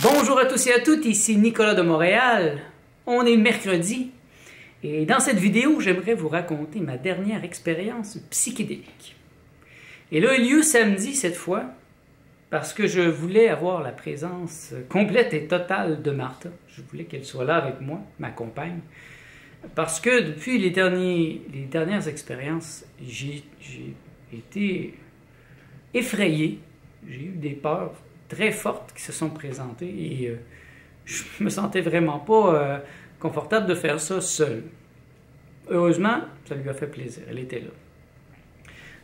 Bonjour à tous et à toutes, ici Nicolas de Montréal. On est mercredi et dans cette vidéo, j'aimerais vous raconter ma dernière expérience psychédélique. Elle a eu lieu samedi cette fois parce que je voulais avoir la présence complète et totale de Martha. Je voulais qu'elle soit là avec moi, ma compagne. Parce que depuis les dernières expériences, j'ai été effrayé. J'ai eu des peurs très fortes qui se sont présentées et je me sentais vraiment pas confortable de faire ça seul. Heureusement, ça lui a fait plaisir, elle était là.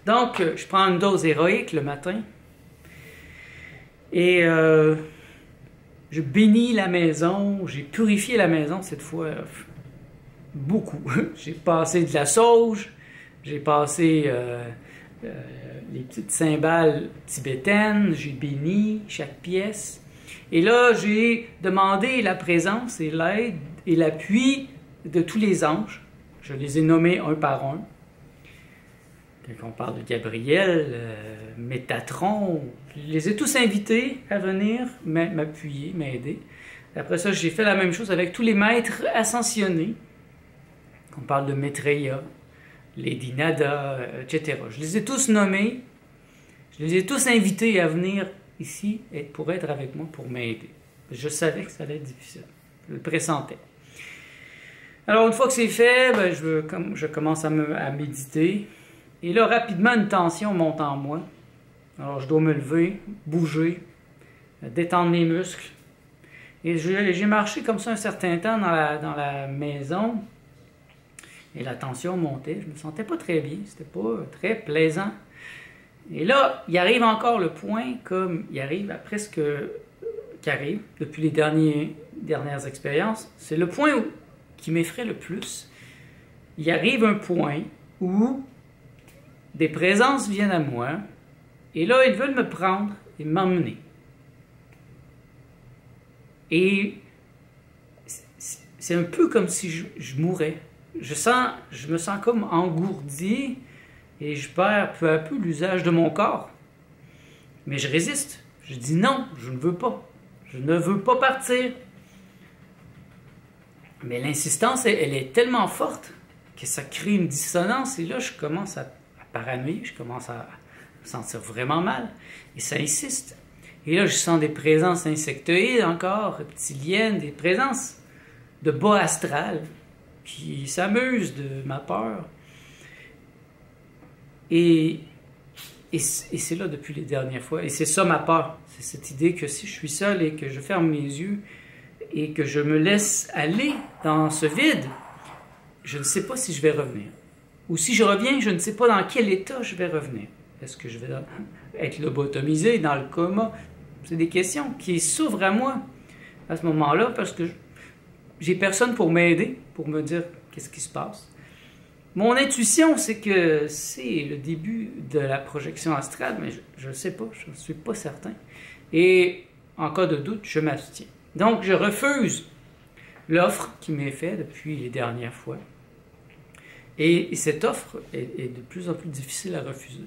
Donc, je prends une dose héroïque le matin et je bénis la maison, j'ai purifié la maison cette fois beaucoup. J'ai passé de la sauge, j'ai passé les petites cymbales tibétaines, j'ai béni chaque pièce. Et là, j'ai demandé la présence et l'aide et l'appui de tous les anges. Je les ai nommés un par un. Quand on parle de Gabriel, Métatron, je les ai tous invités à venir m'appuyer, m'aider. Après ça, j'ai fait la même chose avec tous les maîtres ascensionnés. On parle de Maitreya, Lady Nada, etc. Je les ai tous nommés, je les ai tous invités à venir ici pour être avec moi, pour m'aider. Je savais que ça allait être difficile, je le pressentais. Alors une fois que c'est fait, ben, je commence à méditer. Et là, rapidement, une tension monte en moi. Alors je dois me lever, bouger, détendre mes muscles. Et j'ai marché comme ça un certain temps dans la maison. Et la tension montait, je me sentais pas très bien, c'était pas très plaisant. Et là, il arrive encore le point, comme il arrive à presque, qui arrive depuis les dernières expériences, c'est le point qui m'effraie le plus. Il arrive un point où des présences viennent à moi, et là, ils veulent me prendre et m'emmener. Et c'est un peu comme si je mourais. Je me sens comme engourdi et je perds peu à peu l'usage de mon corps. Mais je résiste. Je dis non, je ne veux pas. Je ne veux pas partir. Mais l'insistance, elle est tellement forte que ça crée une dissonance et là, je commence à paranoïer, je commence à me sentir vraiment mal. Et ça insiste. Et là, je sens des présences insectoïdes encore, reptiliennes, des présences de bas astral qui s'amuse de ma peur. Et c'est là depuis les dernières fois. Et c'est ça ma peur. C'est cette idée que si je suis seul et que je ferme mes yeux et que je me laisse aller dans ce vide, je ne sais pas si je vais revenir. Ou si je reviens, je ne sais pas dans quel état je vais revenir. Est-ce que je vais être lobotomisé, dans le coma? C'est des questions qui s'ouvrent à moi à ce moment-là parce que j'ai personne pour m'aider, pour me dire qu'est-ce qui se passe. Mon intuition, c'est que c'est le début de la projection astrale, mais je ne sais pas, je ne suis pas certain. Et en cas de doute, je m'abstiens. Donc, je refuse l'offre qui m'est faite depuis les dernières fois. Et cette offre est de plus en plus difficile à refuser.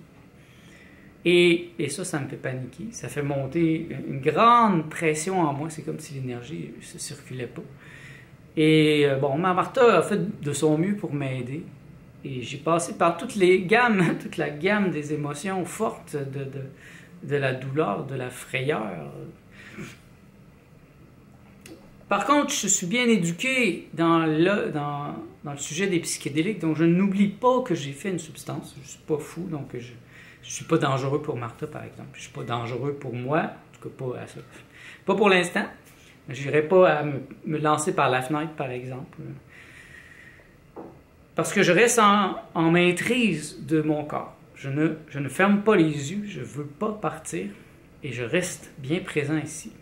Et ça me fait paniquer. Ça fait monter une grande pression en moi. C'est comme si l'énergie ne circulait pas. Et bon, ma Martha a fait de son mieux pour m'aider. Et j'ai passé par toute la gamme des émotions fortes de la douleur, de la frayeur. Par contre, je suis bien éduqué dans le sujet des psychédéliques, donc je n'oublie pas que j'ai fait une substance. Je ne suis pas fou, donc je ne suis pas dangereux pour Martha, par exemple. Je ne suis pas dangereux pour moi, en tout cas pas pour l'instant. Je n'irai pas à me lancer par la fenêtre, par exemple. Parce que je reste en maîtrise de mon corps. Je ne ferme pas les yeux, je ne veux pas partir et je reste bien présent ici.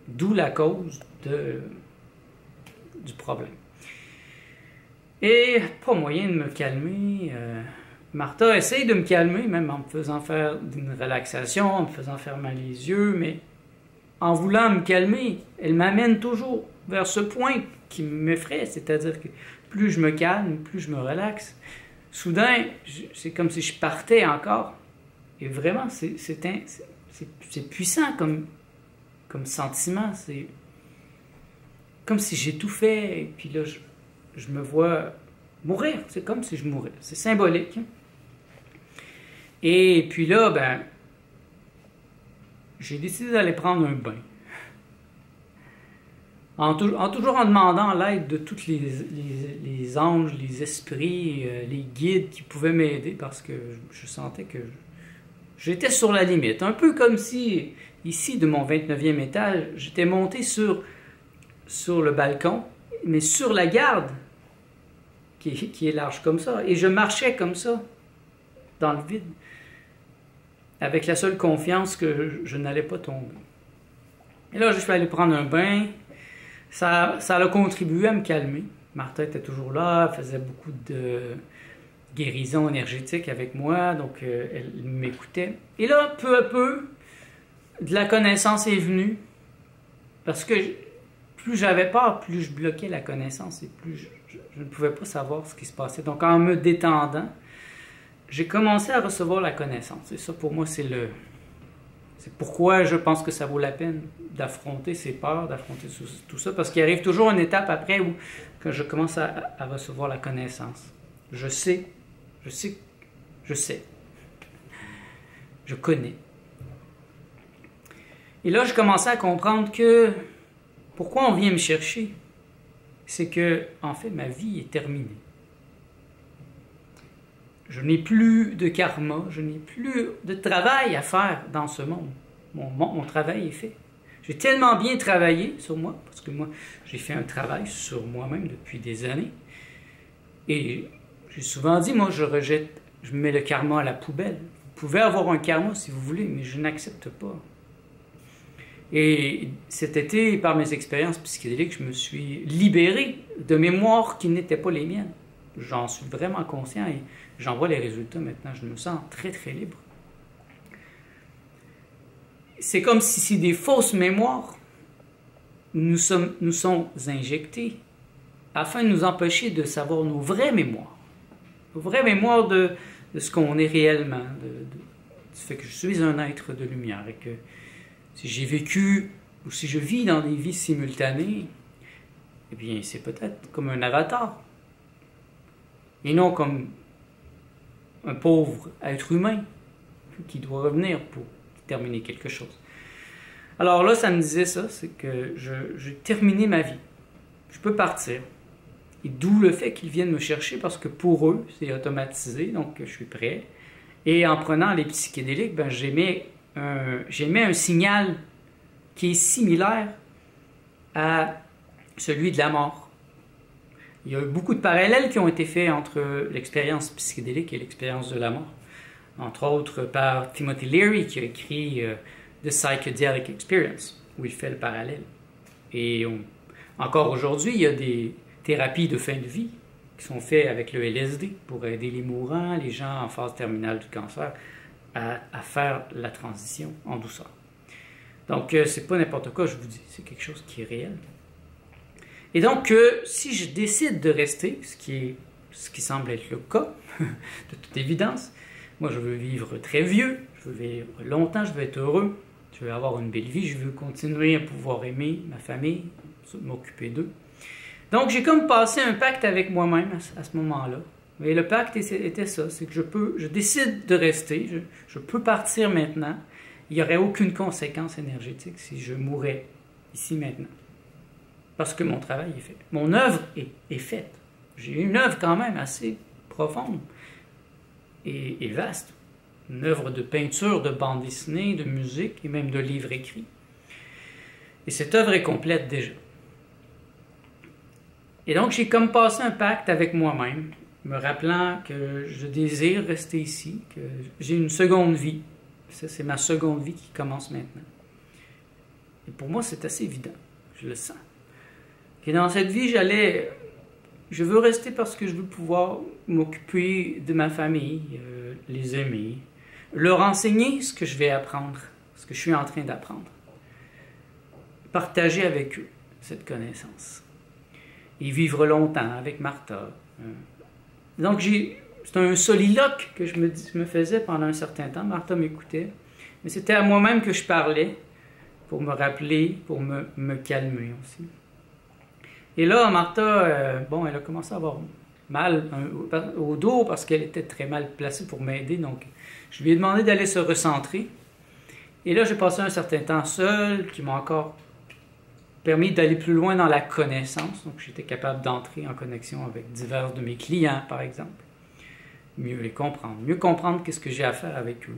D'où la cause du problème. Et pas moyen de me calmer. Martha essaye de me calmer, même en me faisant faire une relaxation, en me faisant fermer les yeux, mais en voulant me calmer, elle m'amène toujours vers ce point qui m'effraie, c'est-à-dire que plus je me calme, plus je me relaxe. Soudain, c'est comme si je partais encore. Et vraiment, c'est puissant comme comme sentiment. C'est comme si j'ai tout fait, et puis là, je me vois mourir. C'est comme si je mourais. C'est symbolique. Et puis là, ben, j'ai décidé d'aller prendre un bain. Toujours en demandant l'aide de tous les anges, les esprits, les guides qui pouvaient m'aider, parce que je sentais que j'étais sur la limite. Un peu comme si, ici, de mon 29e étage, j'étais monté sur le balcon, mais sur la garde, qui est large comme ça, et je marchais comme ça, dans le vide, avec la seule confiance que je n'allais pas tomber. Et là, je suis allé prendre un bain. Ça a contribué à me calmer. Martha était toujours là, elle faisait beaucoup de guérison énergétique avec moi, donc elle m'écoutait. Et là, peu à peu, de la connaissance est venue, parce que plus j'avais peur, plus je bloquais la connaissance, et plus je ne pouvais pas savoir ce qui se passait. Donc en me détendant, j'ai commencé à recevoir la connaissance. Et ça, pour moi, c'est pourquoi je pense que ça vaut la peine d'affronter ces peurs, d'affronter tout ça, parce qu'il arrive toujours une étape après où quand je commence à recevoir la connaissance. Je sais, je connais. Et là, je commençais à comprendre que pourquoi on vient me chercher, c'est que, en fait, ma vie est terminée. Je n'ai plus de karma, je n'ai plus de travail à faire dans ce monde. Mon travail est fait. J'ai tellement bien travaillé sur moi, parce que moi, j'ai fait un travail sur moi-même depuis des années. Et j'ai souvent dit, moi, je mets le karma à la poubelle. Vous pouvez avoir un karma si vous voulez, mais je n'accepte pas. Et cet été, par mes expériences psychédéliques, je me suis libéré de mémoires qui n'étaient pas les miennes. J'en suis vraiment conscient et j'en vois les résultats maintenant. Je me sens très, très libre. C'est comme si des fausses mémoires nous sont injectées afin de nous empêcher de savoir nos vraies mémoires. Nos vraies mémoires de ce qu'on est réellement, du fait que je suis un être de lumière et que si j'ai vécu ou si je vis dans des vies simultanées, eh bien, c'est peut-être comme un avatar. Et non comme un pauvre être humain qui doit revenir pour terminer quelque chose. Alors là, ça me disait ça, c'est que j'ai terminé ma vie. Je peux partir. Et d'où le fait qu'ils viennent me chercher, parce que pour eux, c'est automatisé, donc je suis prêt. Et en prenant les psychédéliques, ben, j'émets un signal qui est similaire à celui de la mort. Il y a eu beaucoup de parallèles qui ont été faits entre l'expérience psychédélique et l'expérience de la mort. Entre autres par Timothy Leary qui a écrit The Psychedelic Experience, où il fait le parallèle. Et encore aujourd'hui, il y a des thérapies de fin de vie qui sont faites avec le LSD pour aider les mourants, les gens en phase terminale du cancer, à faire la transition en douceur. Donc, c'est pas n'importe quoi, je vous dis, c'est quelque chose qui est réel. Et donc, si je décide de rester, ce qui semble être le cas, de toute évidence, moi je veux vivre très vieux, je veux vivre longtemps, je veux être heureux, je veux avoir une belle vie, je veux continuer à pouvoir aimer ma famille, m'occuper d'eux. Donc, j'ai comme passé un pacte avec moi-même à ce moment-là. Et le pacte était ça, c'est que je décide de rester, je peux partir maintenant. Il n'y aurait aucune conséquence énergétique si je mourais ici maintenant. Parce que mon travail est fait. Mon œuvre est faite. J'ai une œuvre quand même assez profonde et vaste. Une œuvre de peinture, de bande dessinée, de musique et même de livres écrits. Et cette œuvre est complète déjà. Et donc j'ai comme passé un pacte avec moi-même, me rappelant que je désire rester ici, que j'ai une seconde vie. Ça, c'est ma seconde vie qui commence maintenant. Et pour moi, c'est assez évident. Je le sens. Et dans cette vie, je veux rester parce que je veux pouvoir m'occuper de ma famille, les aimer, leur enseigner ce que je vais apprendre, ce que je suis en train d'apprendre. Partager avec eux cette connaissance. Et vivre longtemps avec Martha. Donc, c'est un soliloque que je me faisais pendant un certain temps. Martha m'écoutait. Mais c'était à moi-même que je parlais pour me rappeler, pour me calmer aussi. Et là, Martha, bon, elle a commencé à avoir mal au dos parce qu'elle était très mal placée pour m'aider. Donc, je lui ai demandé d'aller se recentrer. Et là, j'ai passé un certain temps seul, qui m'a encore permis d'aller plus loin dans la connaissance. Donc, j'étais capable d'entrer en connexion avec divers de mes clients, par exemple. Mieux les comprendre. Mieux comprendre qu'est-ce que j'ai à faire avec eux.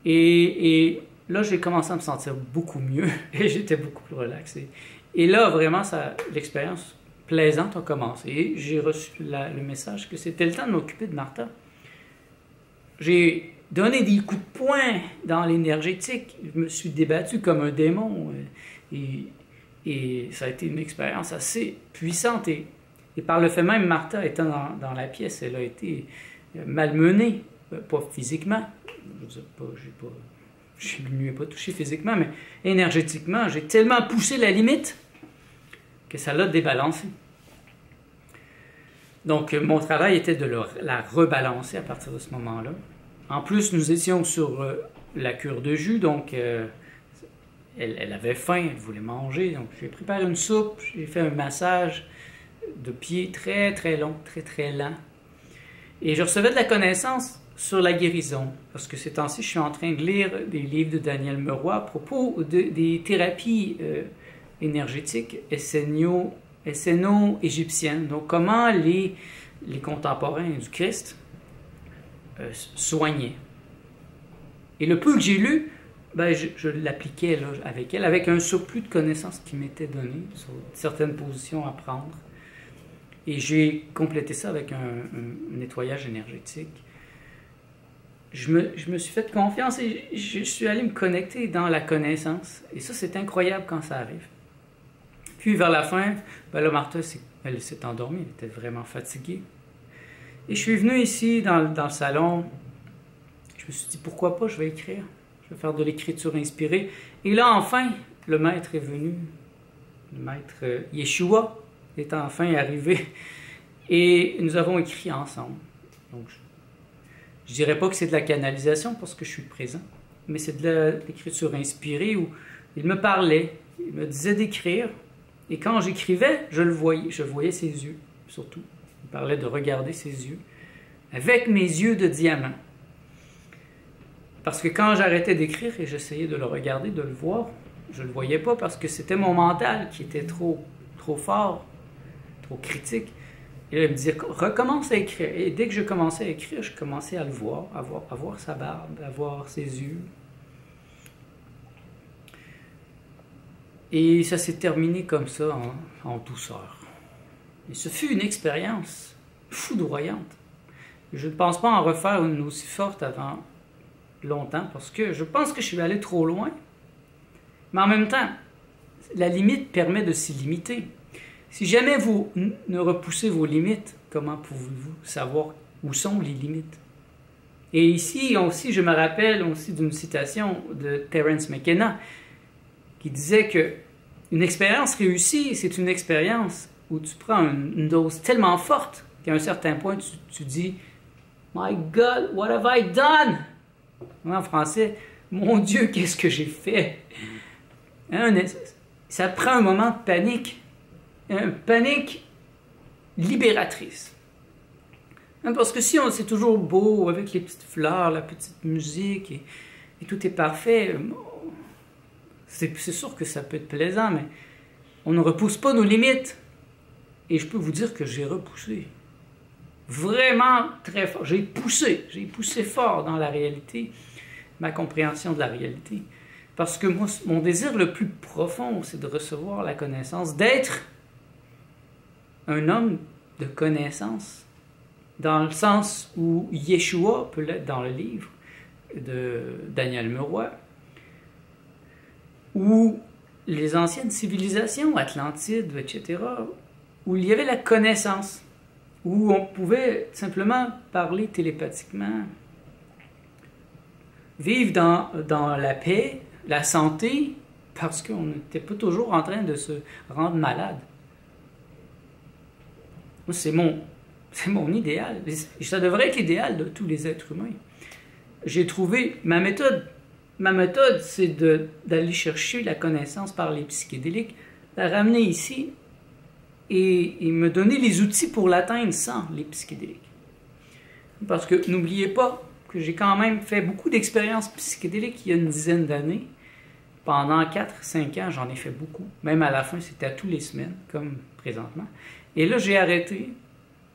Et là, j'ai commencé à me sentir beaucoup mieux et j'étais beaucoup plus relaxé. Et là, vraiment, l'expérience plaisante a commencé. Et j'ai reçu le message que c'était le temps de m'occuper de Martha. J'ai donné des coups de poing dans l'énergétique. Je me suis débattu comme un démon. Et ça a été une expérience assez puissante. Et par le fait même, Martha étant dans la pièce, elle a été malmenée, pas physiquement. Je veux dire, je ne lui ai pas touché physiquement, mais énergétiquement, j'ai tellement poussé la limite que ça l'a débalancé. Donc, mon travail était de la rebalancer à partir de ce moment-là. En plus, nous étions sur la cure de jus, donc elle avait faim, elle voulait manger. Donc, j'ai préparé une soupe, j'ai fait un massage de pied très, très long, très, très lent. Et je recevais de la connaissance sur la guérison, parce que ces temps-ci, je suis en train de lire des livres de Daniel Meroy à propos des thérapies énergétiques esséno-égyptiennes. Donc, comment les contemporains du Christ soignaient. Et le peu que j'ai lu, ben, je l'appliquais là, avec elle, avec un surplus de connaissances qui m'était donné sur certaines positions à prendre. Et j'ai complété ça avec un nettoyage énergétique. Je me suis fait confiance et je suis allé me connecter dans la connaissance. Et ça, c'est incroyable quand ça arrive. Puis, vers la fin, ben là, Martha, elle s'est endormie. Elle était vraiment fatiguée. Et je suis venu ici, dans le salon. Je me suis dit, pourquoi pas, je vais écrire. Je vais faire de l'écriture inspirée. Et là, enfin, le maître est venu. Le maître Yeshua est enfin arrivé. Et nous avons écrit ensemble. Donc, je ne dirais pas que c'est de la canalisation parce que je suis présent, mais c'est de l'écriture inspirée où il me parlait, il me disait d'écrire, et quand j'écrivais, je voyais ses yeux, surtout. Il parlait de regarder ses yeux, avec mes yeux de diamant. Parce que quand j'arrêtais d'écrire et j'essayais de le regarder, de le voir, je ne le voyais pas parce que c'était mon mental qui était trop fort, trop critique. Et là, il me disait, recommence à écrire. Et dès que je commençais à écrire, je commençais à le voir, à voir sa barbe, à voir ses yeux. Et ça s'est terminé comme ça, en douceur. Et ce fut une expérience foudroyante. Je ne pense pas en refaire une aussi forte avant longtemps, parce que je pense que je suis allé trop loin. Mais en même temps, la limite permet de s'y limiter. Si jamais vous ne repoussez vos limites, comment pouvez-vous savoir où sont les limites? Et ici aussi, je me rappelle aussi d'une citation de Terence McKenna qui disait que une expérience réussie, c'est une expérience où tu prends une dose tellement forte qu'à un certain point, tu dis « My God, what have I done? » En français, « Mon Dieu, qu'est-ce que j'ai fait? » Ça prend un moment de panique. Une panique libératrice. Parce que si c'est toujours beau, avec les petites fleurs, la petite musique, et tout est parfait, c'est sûr que ça peut être plaisant, mais on ne repousse pas nos limites. Et je peux vous dire que j'ai repoussé. Vraiment très fort. J'ai poussé fort dans la réalité, ma compréhension de la réalité. Parce que moi, mon désir le plus profond, c'est de recevoir la connaissance, d'être un homme de connaissance, dans le sens où Yeshua peut l'être dans le livre de Daniel Meroy, où les anciennes civilisations, Atlantide, etc., où il y avait la connaissance, où on pouvait simplement parler télépathiquement, vivre dans la paix, la santé, parce qu'on n'était pas toujours en train de se rendre malade. C'est mon idéal. Et ça devrait être l'idéal de tous les êtres humains. J'ai trouvé ma méthode ma méthode, c'est d'aller chercher la connaissance par les psychédéliques, la ramener ici et me donner les outils pour l'atteindre sans les psychédéliques. Parce que n'oubliez pas que j'ai quand même fait beaucoup d'expériences psychédéliques il y a une dizaine d'années. Pendant 4-5 ans, j'en ai fait beaucoup. Même à la fin, c'était à tous les semaines, comme présentement. Et là, j'ai arrêté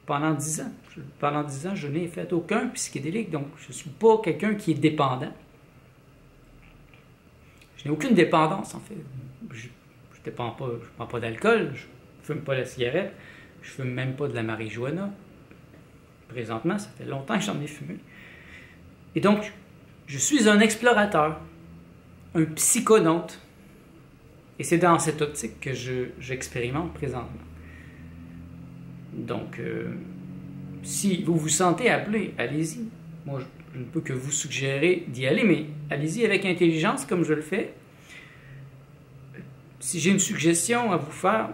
pendant 10 ans. Pendant 10 ans, je n'ai fait aucun psychédélique, donc je ne suis pas quelqu'un qui est dépendant. Je n'ai aucune dépendance, en fait. Je ne prends pas d'alcool, je ne fume pas la cigarette, je ne fume même pas de la marijuana. Présentement, ça fait longtemps que j'en ai fumé. Et donc, je suis un explorateur, un psychonaute. Et c'est dans cette optique que j'expérimente présentement. Donc, si vous vous sentez appelé, allez-y. Moi, je ne peux que vous suggérer d'y aller, mais allez-y avec intelligence, comme je le fais. Si j'ai une suggestion à vous faire,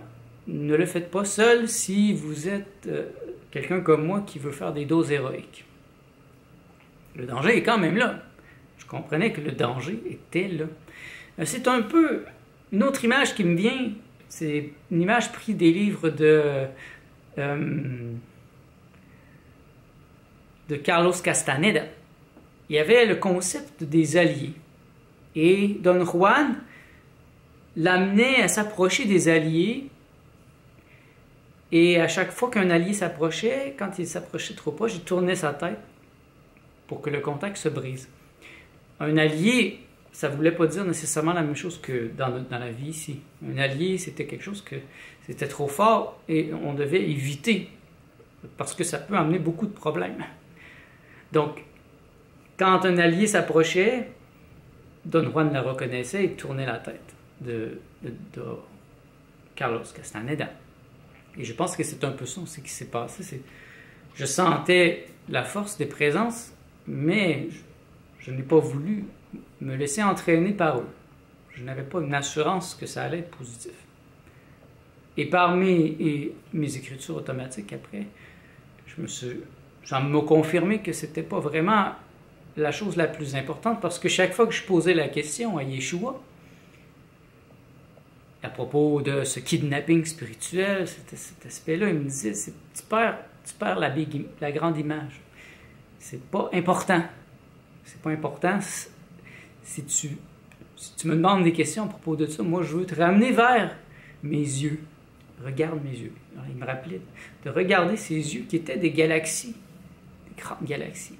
ne le faites pas seul si vous êtes quelqu'un comme moi qui veut faire des doses héroïques. Le danger est quand même là. Je comprenais que le danger était là. C'est un peu une autre image qui me vient. C'est une image prise des livres de Carlos Castaneda. Il y avait le concept des alliés. Et Don Juan l'amenait à s'approcher des alliés. Et à chaque fois qu'un allié s'approchait, quand il s'approchait trop proche, il tournait sa tête pour que le contact se brise. Un allié, ça ne voulait pas dire nécessairement la même chose que dans la vie ici. Un allié, c'était quelque chose que c'était trop fort et on devait éviter parce que ça peut amener beaucoup de problèmes. Donc, quand un allié s'approchait, Don Juan le reconnaissait et tournait la tête de Carlos Castaneda. Et je pense que c'est un peu ça aussi qui s'est passé. Je sentais la force des présences, mais je n'ai pas voulu me laisser entraîner par eux. Je n'avais pas une assurance que ça allait être positif. Et par mes écritures automatiques après, ça m'a confirmé que c'était pas vraiment la chose la plus importante parce que chaque fois que je posais la question à Yeshua, à propos de ce kidnapping spirituel, cet aspect-là, il me disait, tu perds la grande image. C'est pas important. C'est pas important. Si tu me demandes des questions à propos de ça, moi je veux te ramener vers mes yeux. Regarde mes yeux. Alors, il me rappelait de regarder ces yeux qui étaient des galaxies, des grandes galaxies.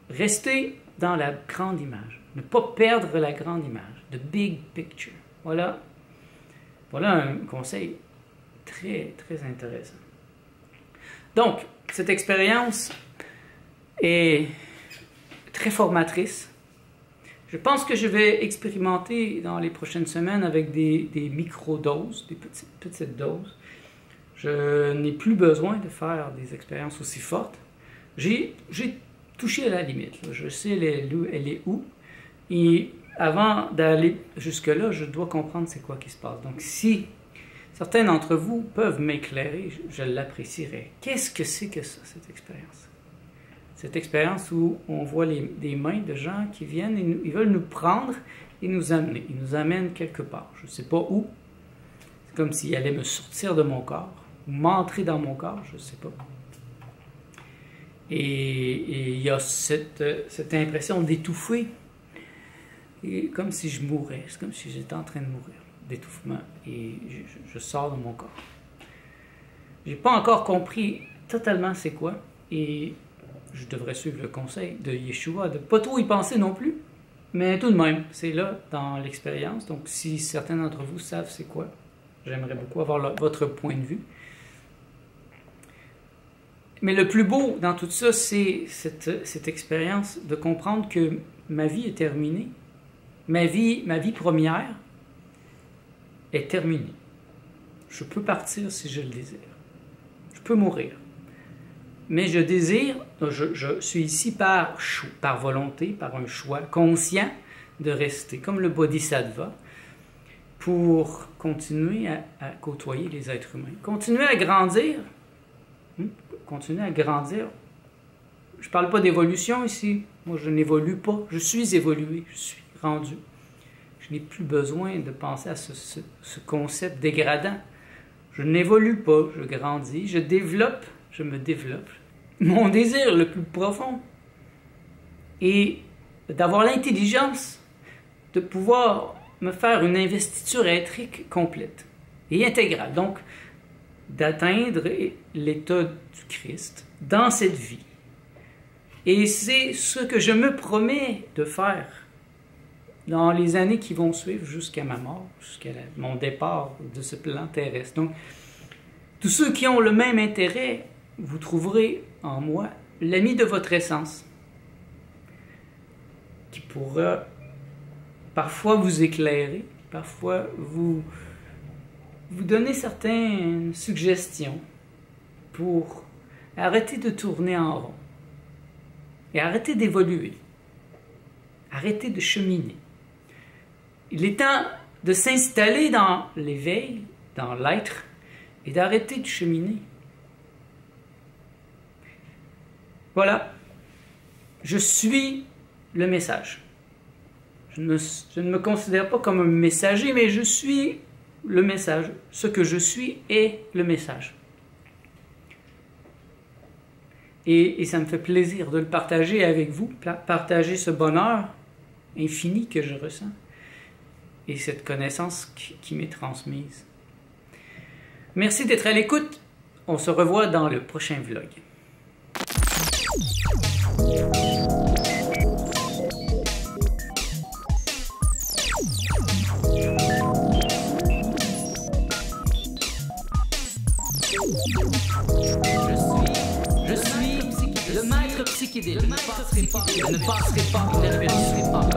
Rester dans la grande image. Ne pas perdre la grande image. The big picture. Voilà un conseil très, très intéressant. Donc, cette expérience est très formatrice. Je pense que je vais expérimenter dans les prochaines semaines avec des micro-doses, des petites doses. Je n'ai plus besoin de faire des expériences aussi fortes. J'ai touché à la limite. Là. Je sais elle est où. Et avant d'aller jusque-là, je dois comprendre c'est quoi qui se passe. Donc si certains d'entre vous peuvent m'éclairer, je l'apprécierais. Qu'est-ce que c'est que ça, cette expérience? Cette expérience où on voit des mains de gens qui viennent et ils veulent nous prendre et nous amener. Ils nous amènent quelque part. Je ne sais pas où. C'est comme s'ils allaient me sortir de mon corps ou m'entrer dans mon corps, je ne sais pas. Et il y a cette impression d'étouffer. Et comme si je mourais. C'est comme si j'étais en train de mourir d'étouffement. Et je sors de mon corps. Je n'ai pas encore compris totalement c'est quoi. Et je devrais suivre le conseil de Yeshua, de ne pas trop y penser non plus, mais tout de même, c'est là dans l'expérience. Donc, si certains d'entre vous savent c'est quoi, j'aimerais beaucoup avoir votre point de vue. Mais le plus beau dans tout ça, c'est cette expérience de comprendre que ma vie est terminée. Ma vie première est terminée. Je peux partir si je le désire. Je peux mourir. Mais je désire, je suis ici par volonté, par un choix conscient de rester, comme le bodhisattva, pour continuer à côtoyer les êtres humains. Continuer à grandir Je parle pas d'évolution ici. Moi, je n'évolue pas. Je suis évolué. Je suis rendu. Je n'ai plus besoin de penser à ce concept dégradant. Je n'évolue pas. Je grandis. Je développe. Je me développe. Mon désir le plus profond est d'avoir l'intelligence de pouvoir me faire une investiture éthique complète et intégrale. Donc, d'atteindre l'état du Christ dans cette vie. Et c'est ce que je me promets de faire dans les années qui vont suivre jusqu'à ma mort, jusqu'à mon départ de ce plan terrestre. Donc, tous ceux qui ont le même intérêt, vous trouverez en moi l'ami de votre essence, qui pourra parfois vous éclairer, parfois vous donner certaines suggestions pour arrêter de tourner en rond et arrêter d'évoluer, arrêter de cheminer. Il est temps de s'installer dans l'éveil, dans l'être, et d'arrêter de cheminer. Voilà, je suis le message. Je ne me considère pas comme un messager, mais je suis le message. Ce que je suis est le message. Et ça me fait plaisir de le partager avec vous, partager ce bonheur infini que je ressens et cette connaissance qui m'est transmise. Merci d'être à l'écoute. On se revoit dans le prochain vlog. Je suis le maître psychédélique. Je ne passerai pas, je ne passerai pas, je ne passerai pas.